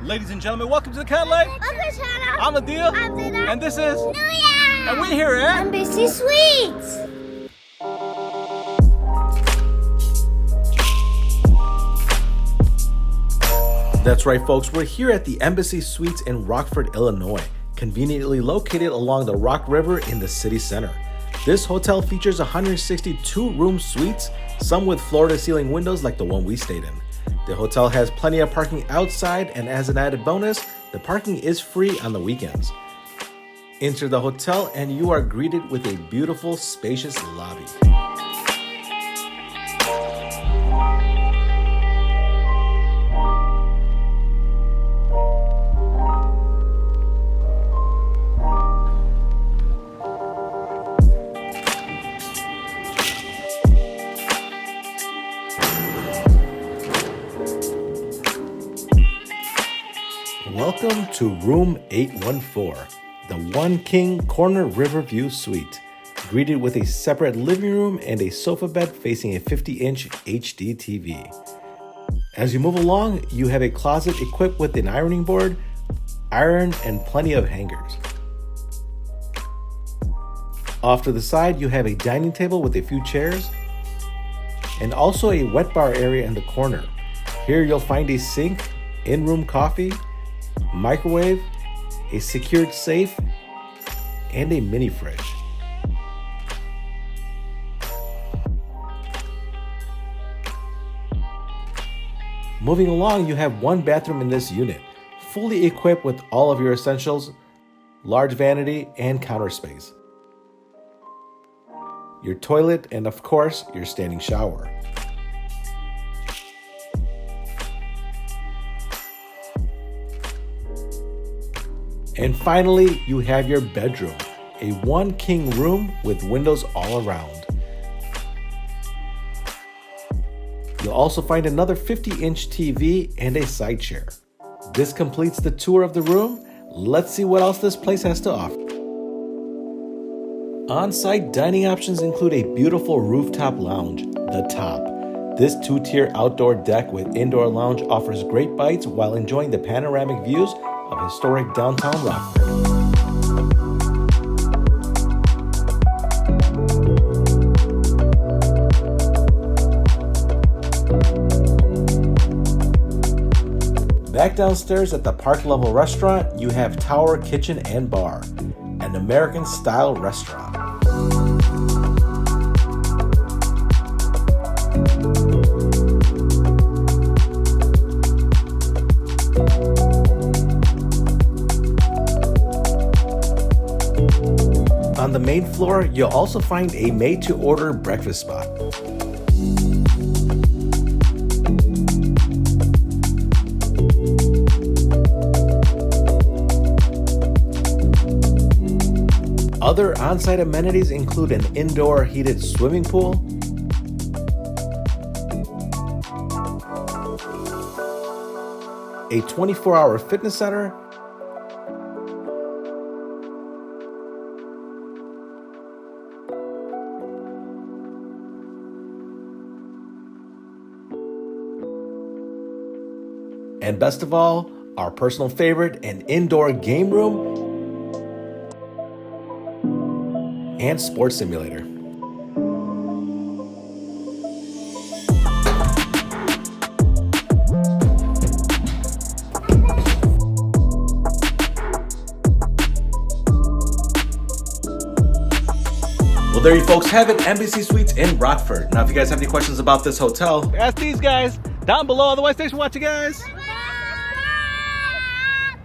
Ladies and gentlemen, welcome to the Cadillac. I'm Adil. I'm Zena. And this is Nuya. And we're here at Embassy Suites. That's right, folks. We're here at the Embassy Suites in Rockford, Illinois, conveniently located along the Rock River in the city center. This hotel features 162 room suites, some with floor-to-ceiling windows like the one we stayed in. The hotel has plenty of parking outside, and as an added bonus, the parking is free on the weekends. Enter the hotel and you are greeted with a beautiful, spacious lobby. Welcome to room 814, the King Corner Riverview suite, greeted with a separate living room and a sofa bed facing a 50-inch HD TV. As you move along, you have a closet equipped with an ironing board, iron, and plenty of hangers. Off to the side, you have a dining table with a few chairs, and also a wet bar area in the corner. Here you'll find a sink, in-room coffee, microwave, a secured safe, and a mini fridge. Moving along, you have one bathroom in this unit, fully equipped with all of your essentials, large vanity, and counter space, your toilet, and of course, your standing shower. And finally, you have your bedroom, a one king room with windows all around. You'll also find another 50-inch TV and a side chair. This completes the tour of the room. Let's see what else this place has to offer. On-site dining options include a beautiful rooftop lounge, The Top. This two-tier outdoor deck with indoor lounge offers great bites while enjoying the panoramic views of historic downtown Rockford. Back downstairs at the park level restaurant, you have Tower Kitchen and Bar, an American style restaurant. On the main floor, you'll also find a made-to-order breakfast spot. Other on-site amenities include an indoor heated swimming pool, a 24-hour fitness center, and best of all, our personal favorite, an indoor game room and sports simulator. Well, there you folks have it, Embassy Suites in Rockford. Now, if you guys have any questions about this hotel, ask these guys down below. Otherwise, thanks for watching, guys.